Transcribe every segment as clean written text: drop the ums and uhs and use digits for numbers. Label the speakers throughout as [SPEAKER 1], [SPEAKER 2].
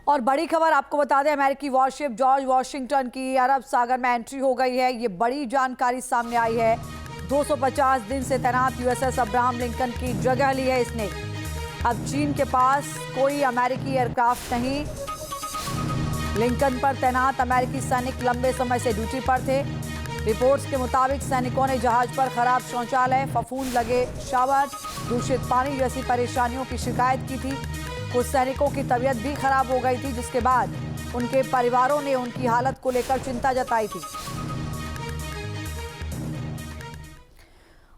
[SPEAKER 1] और बड़ी खबर आपको बता दें, अमेरिकी वॉरशिप जॉर्ज वॉशिंगटन की अरब सागर में एंट्री हो गई है। ये बड़ी जानकारी सामने आई है। 250 दिन से तैनात यूएसएस अब्राहम लिंकन की जगह ली है इसने। अब चीन के पास कोई अमेरिकी एयरक्राफ्ट नहीं। लिंकन पर तैनात अमेरिकी सैनिक लंबे समय से ड्यूटी पर थे। रिपोर्ट्स के मुताबिक सैनिकों ने जहाज पर खराब शौचालय, फफूंद लगे शावर, दूषित पानी जैसी परेशानियों की शिकायत की थी। कुछ सैनिकों की तबीयत भी खराब हो गई थी, जिसके बाद उनके परिवारों ने उनकी हालत को लेकर चिंता जताई थी।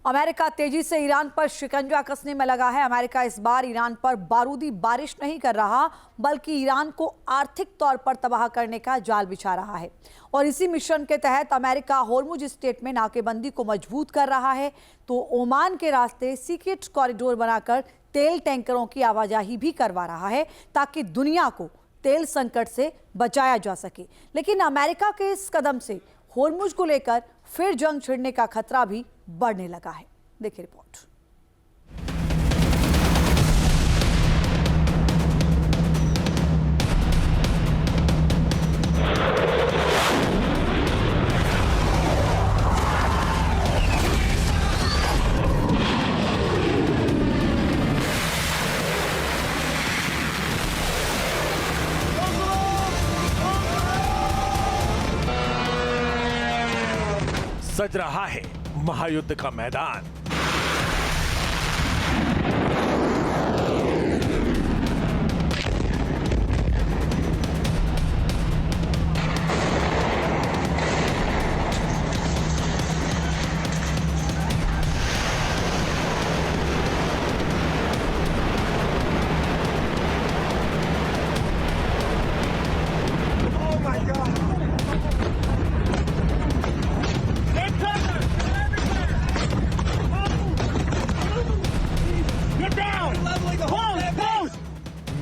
[SPEAKER 1] अमेरिका तेजी से ईरान पर शिकंजा कसने में लगा है। अमेरिका इस बार ईरान पर बारूदी बारिश नहीं कर रहा, बल्कि ईरान को आर्थिक तौर पर तबाह करने का जाल बिछा रहा है। और इसी मिशन के तहत अमेरिका होर्मुज स्ट्रेट में नाकेबंदी को मजबूत कर रहा है, तो ओमान के रास्ते सीक्रेट कॉरिडोर बनाकर तेल टैंकरों की आवाजाही भी करवा रहा है, ताकि दुनिया को तेल संकट से बचाया जा सके। लेकिन अमेरिका के इस कदम से होर्मुज को लेकर फिर जंग छिड़ने का खतरा भी बढ़ने लगा है। देखिए रिपोर्ट।
[SPEAKER 2] सज रहा है महायुद्ध का मैदान।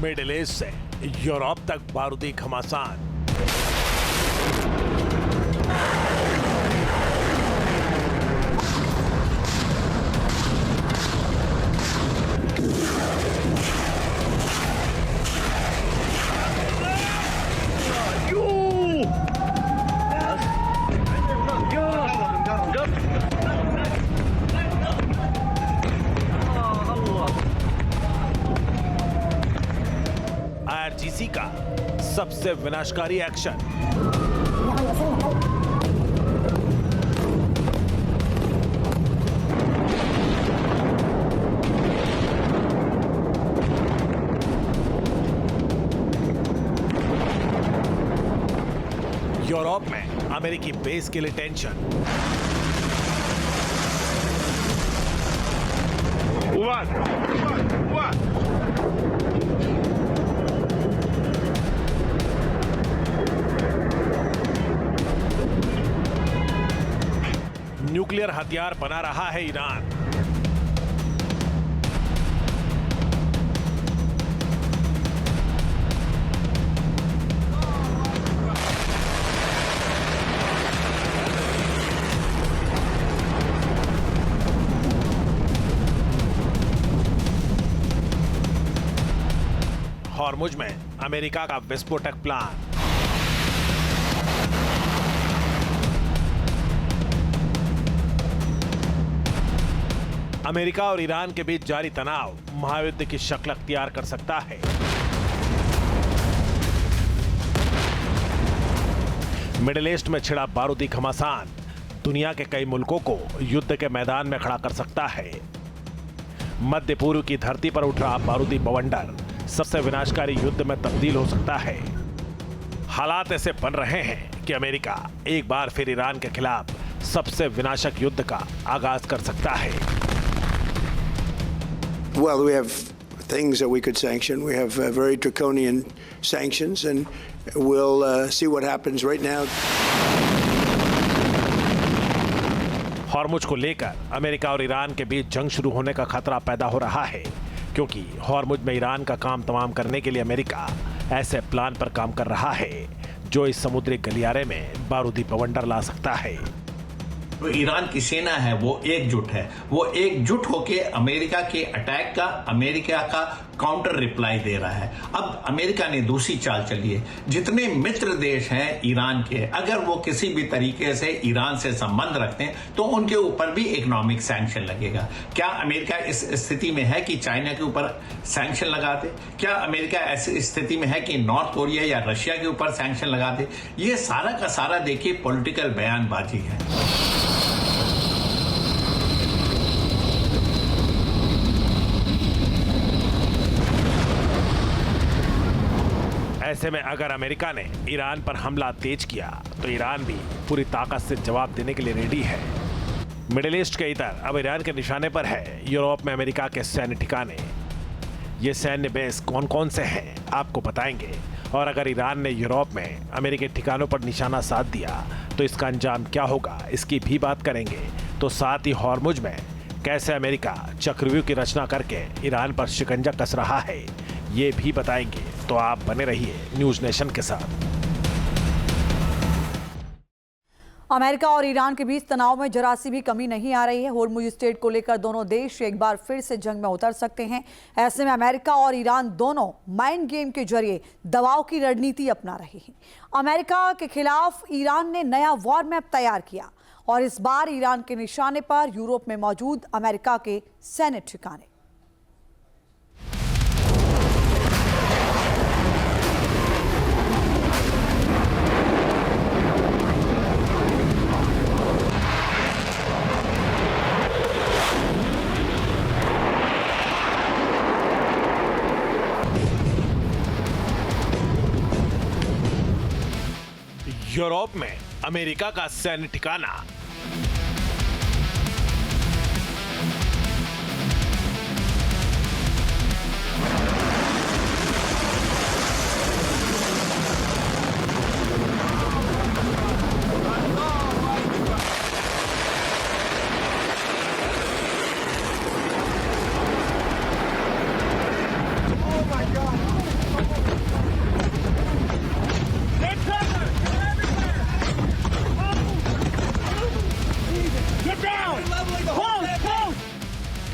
[SPEAKER 2] मिडिल ईस्ट से यूरोप तक बारूदी घमासान। आईआरजीसी का सबसे विनाशकारी एक्शन। यूरोप में अमेरिकी बेस के लिए टेंशन। न्यूक्लियर हथियार बना रहा है ईरान। हॉर्मुज में अमेरिका का विस्फोटक प्लान। अमेरिका और ईरान के बीच जारी तनाव महायुद्ध की शक्ल अख्तियार कर सकता है। मिडिल ईस्ट में छिड़ा बारूदी घमासान दुनिया के कई मुल्कों को युद्ध के मैदान में खड़ा कर सकता है। मध्य पूर्व की धरती पर उठ रहा बारूदी बवंडर सबसे विनाशकारी युद्ध में तब्दील हो सकता है। हालात ऐसे बन रहे हैं कि अमेरिका एक बार फिर ईरान के खिलाफ सबसे विनाशक युद्ध का आगाज कर सकता है।
[SPEAKER 3] Well, we have things that we could sanction. We have very draconian sanctions, and we'll see what happens right now.
[SPEAKER 2] Hormuz को लेकर अमेरिका और ईरान के बीच जंग शुरू होने का खतरा पैदा हो रहा है, क्योंकि हॉर्मुज में ईरान का काम तमाम करने के लिए अमेरिका ऐसे प्लान पर काम कर रहा है जो इस समुद्री गलियारे में बारूदी बवंडर ला सकता है।
[SPEAKER 4] जो ईरान की सेना है वो एकजुट है, वो एकजुट होके अमेरिका के अटैक का, अमेरिका का काउंटर रिप्लाई दे रहा है। अब अमेरिका ने दूसरी चाल चली है। जितने मित्र देश हैं ईरान के, अगर वो किसी भी तरीके से ईरान से संबंध रखते हैं तो उनके ऊपर भी इकोनॉमिक सैंक्शन लगेगा। क्या अमेरिका इस स्थिति में है कि चाइना के ऊपर सैंक्शन लगा दे? क्या अमेरिका ऐसी स्थिति में है कि नॉर्थ कोरिया या रशिया के ऊपर सैंक्शन लगा दे? ये सारा का सारा देखिए पॉलिटिकल बयानबाजी है।
[SPEAKER 2] ऐसे में अगर अमेरिका ने ईरान पर हमला तेज किया तो ईरान भी पूरी ताकत से जवाब देने के लिए रेडी है। मिडिल ईस्ट के इधर अब ईरान के निशाने पर है यूरोप में अमेरिका के सैन्य ठिकाने। ये सैन्य बेस कौन कौन से हैं आपको बताएंगे, और अगर ईरान ने यूरोप में अमेरिकी ठिकानों पर निशाना साध दिया तो इसका अंजाम क्या होगा, इसकी भी बात करेंगे। तो साथ ही हॉर्मुज में कैसे अमेरिका चक्रव्यूह की रचना करके ईरान पर शिकंजा कस रहा है, ये भी बताएंगे। तो आप बने रहिए न्यूज़ नेशन के साथ।
[SPEAKER 1] अमेरिका और ईरान के बीच तनाव में जरा सी भी कमी नहीं आ रही है। होर्मुज स्ट्रेट को लेकर दोनों देश एक बार फिर से जंग में उतर सकते हैं। ऐसे में अमेरिका और ईरान दोनों माइंड गेम के जरिए दबाव की रणनीति अपना रहे हैं। अमेरिका के खिलाफ ईरान ने नया वॉर मैप तैयार किया और इस बार ईरान के निशाने पर यूरोप में मौजूद अमेरिका के सैन्य ठिकाने।
[SPEAKER 2] यूरोप में अमेरिका का सैन्य ठिकाना।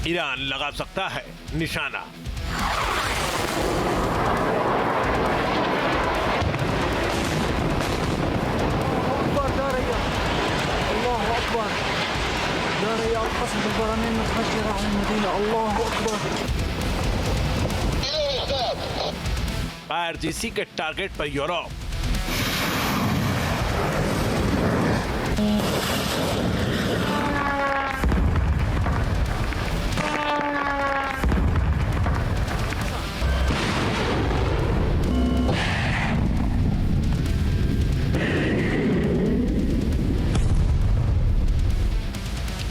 [SPEAKER 2] ईरान लगा सकता है निशाना। IRGC के टारगेट पर यूरोप।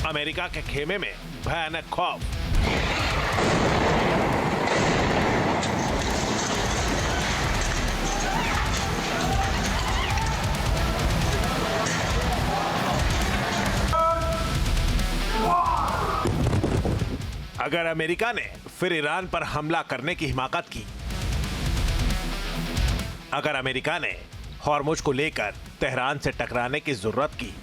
[SPEAKER 2] अमेरिका के खेमे में भयानक खौफ। अगर अमेरिका ने फिर ईरान पर हमला करने की हिमाकत की, अगर अमेरिका ने हॉर्मुज को लेकर तेहरान से टकराने की जरूरत की,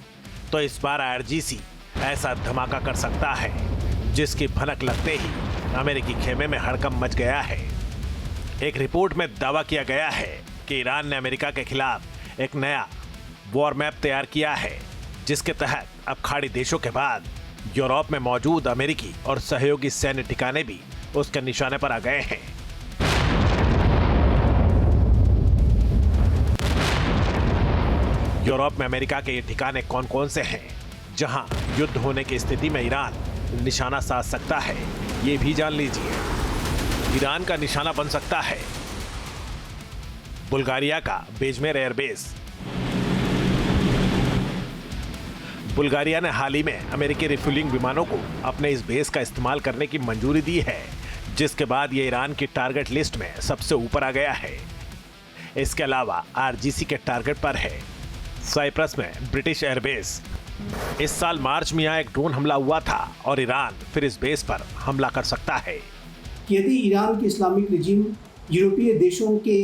[SPEAKER 2] तो इस बार IRGC ऐसा धमाका कर सकता है जिसकी भनक लगते ही अमेरिकी खेमे में हड़कंप मच गया है। एक रिपोर्ट में दावा किया गया है कि ईरान ने अमेरिका के खिलाफ एक नया वॉर मैप तैयार किया है, जिसके तहत अब खाड़ी देशों के बाद यूरोप में मौजूद अमेरिकी और सहयोगी सैन्य ठिकाने भी उसके निशाने पर आ गए हैं। यूरोप में अमेरिका के ये ठिकाने कौन कौन से हैं जहां युद्ध होने की स्थिति में ईरान निशाना साध सकता है, ये भी जान लीजिए। ईरान का निशाना बन सकता है बुल्गारिया का बेजमेर एयरबेस। बुल्गारिया ने हाल ही में अमेरिकी रिफ्यूलिंग विमानों को अपने इस बेस का इस्तेमाल करने की मंजूरी दी है, जिसके बाद ये ईरान की टारगेट लिस्ट में सबसे ऊपर आ गया है। इसके अलावा IRGC के टारगेट पर है साइप्रस में ब्रिटिश एयरबेस। इस साल मार्च में यहाँ एक ड्रोन हमला हुआ था और ईरान फिर इस बेस पर हमला कर सकता है।
[SPEAKER 5] यदि ईरान की इस्लामिक रिजीम यूरोपीय देशों के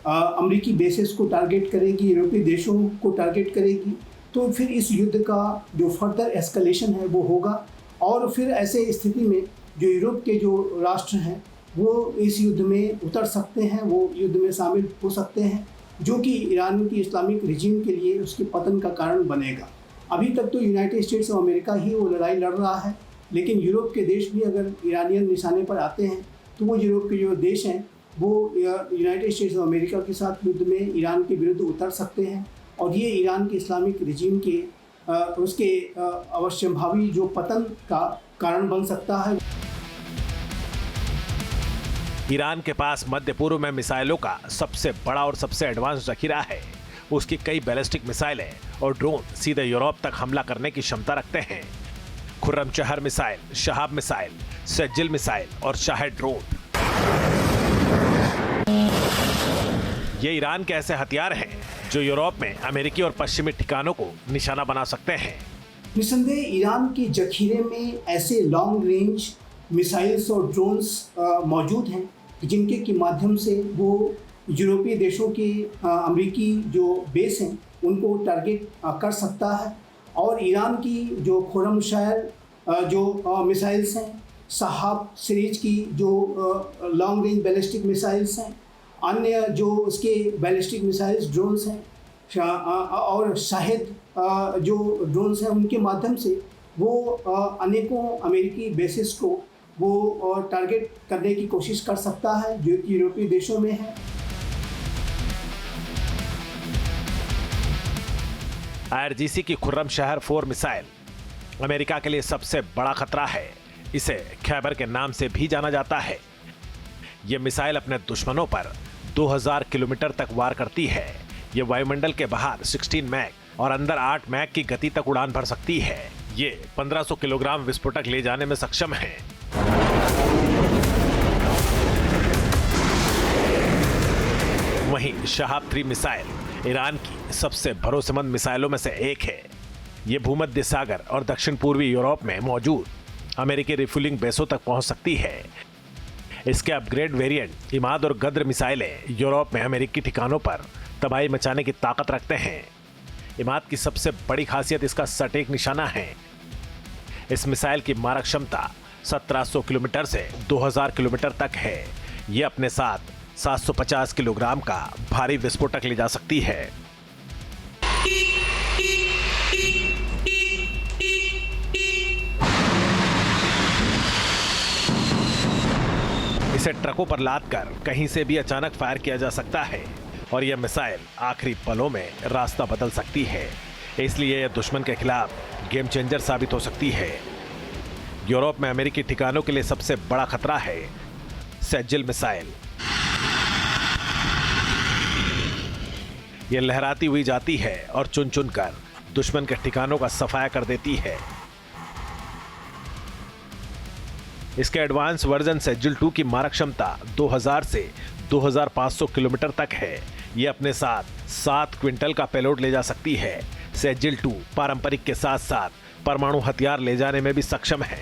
[SPEAKER 5] अमेरिकी बेसेस को टारगेट करेगी, यूरोपीय देशों को टारगेट करेगी, तो फिर इस युद्ध का जो फर्दर एस्केलेशन है वो होगा। और फिर ऐसे स्थिति में जो यूरोप के जो राष्ट्र हैं वो इस युद्ध में उतर सकते हैं, वो युद्ध में शामिल हो सकते हैं, जो कि ईरान की इस्लामिक रिजीम के लिए उसके पतन का कारण बनेगा। अभी तक तो यूनाइटेड स्टेट्स ऑफ अमेरिका ही वो लड़ाई लड़ रहा है, लेकिन यूरोप के देश भी अगर ईरानियन निशाने पर आते हैं तो वो यूरोप के जो देश हैं वो यूनाइटेड स्टेट्स ऑफ अमेरिका के साथ युद्ध में ईरान के विरुद्ध उतर सकते हैं, और ये ईरान के इस्लामिक रिजीम के उसके अवश्यंभावी जो पतन का कारण बन सकता है।
[SPEAKER 2] ईरान के पास मध्य पूर्व में मिसाइलों का सबसे बड़ा और सबसे एडवांस जखीरा है। उसकी कई बैलिस्टिक मिसाइलें और ड्रोन सीधे यूरोप तक हमला करने की क्षमता रखते हैं। Khorramshahr missile, Shahab missile, Sejjil missile और शाहिद ड्रोन, ये ईरान के ऐसे हथियार हैं जो यूरोप में अमेरिकी और पश्चिमी ठिकानों को निशाना बना सकते हैं।
[SPEAKER 5] निस्संदेह ईरान के जखीरे में ऐसे लॉन्ग रेंज मिसाइल्स और ड्रोन्स मौजूद हैं जिनके के माध्यम से वो यूरोपीय देशों के अमेरिकी जो बेस हैं उनको टारगेट कर सकता है। और ईरान की जो खुर्रमशहर जो मिसाइल्स हैं, शहाब सीरीज की जो लॉन्ग रेंज बैलिस्टिक मिसाइल्स हैं, अन्य जो उसके बैलिस्टिक मिसाइल्स ड्रोन्स हैं और शाहिद जो ड्रोन्स हैं, उनके माध्यम से वो अनेकों अमेरिकी बेसिस को वो टारगेट करने की कोशिश कर सकता है जो कि यूरोपीय देशों में है।
[SPEAKER 2] IRGC की खुर्रमशहर 4 मिसाइल अमेरिका के लिए सबसे बड़ा खतरा है। इसे खैबर के नाम से भी जाना जाता है। यह मिसाइल अपने दुश्मनों पर 2000 किलोमीटर तक वार करती है। यह वायुमंडल के बाहर 16 मैक और अंदर 8 मैक की गति तक उड़ान भर सकती है। ये 1500 किलोग्राम विस्फोटक ले जाने में सक्षम है। वहीं शहाब 3 मिसाइल ईरान की सबसे भरोसेमंद मिसाइलों में से एक है। ये भूमध्य सागर और दक्षिण पूर्वी यूरोप में मौजूद अमेरिकी रिफ्यूलिंग बेसों तक पहुंच सकती है। इसके अपग्रेड वेरिएंट इमाद और गद्र मिसाइलें यूरोप में अमेरिकी ठिकानों पर तबाही मचाने की ताकत रखते हैं। इमाद की सबसे बड़ी खासियत इसका सटीक निशाना है। इस मिसाइल की मारक क्षमता 1700 किलोमीटर से 2000 किलोमीटर तक है। ये अपने साथ 750 किलोग्राम का भारी विस्फोटक ले जा सकती है। इसे ट्रकों पर लादकर कहीं से भी अचानक फायर किया जा सकता है और यह मिसाइल आखिरी पलों में रास्ता बदल सकती है। इसलिए यह दुश्मन के खिलाफ गेम चेंजर साबित हो सकती है। यूरोप में अमेरिकी ठिकानों के लिए सबसे बड़ा खतरा है सज्जिल मिसाइल। यह लहराती हुई जाती है और चुन चुन कर दुश्मन के ठिकानों का सफाया कर देती है। इसके एडवांस वर्जन सज्जिल 2 की मारक क्षमता 2000 से 2500 किलोमीटर तक है। यह अपने साथ 7 क्विंटल का पेलोड ले जा सकती है। सज्जिल 2 पारंपरिक के साथ साथ परमाणु हथियार ले जाने में भी सक्षम है।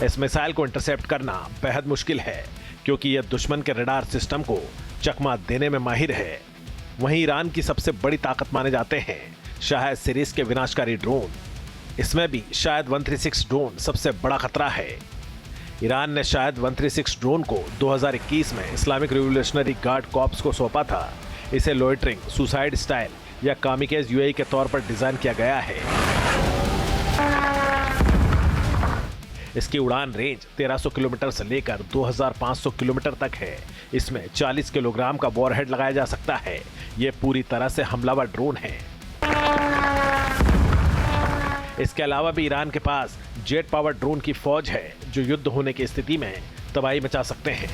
[SPEAKER 2] इस मिसाइल को इंटरसेप्ट करना बेहद मुश्किल है क्योंकि यह दुश्मन के रडार सिस्टम को चकमा देने में माहिर है। वहीं ईरान की सबसे बड़ी ताकत माने जाते हैं शाहिद सीरीज के विनाशकारी ड्रोन। इसमें भी शाहिद 136 ड्रोन सबसे बड़ा खतरा है। ईरान ने शाहिद 136 ड्रोन को 2021 में इस्लामिक रिवोल्यूशनरी गार्ड कॉर्प्स को सौंपा था। इसे लोइटरिंग, सुसाइड स्टाइल या कामिकेज यूएई के तौर पर डिजाइन किया गया है। इसकी उड़ान रेंज 1300 किलोमीटर से लेकर 2500 किलोमीटर तक है। इसमें 40 किलोग्राम का वॉरहेड लगाया जा सकता है। यह पूरी तरह से हमलावर ड्रोन है। इसके अलावा भी ईरान के पास जेट पावर ड्रोन की फौज है जो युद्ध होने की स्थिति में तबाही मचा सकते हैं।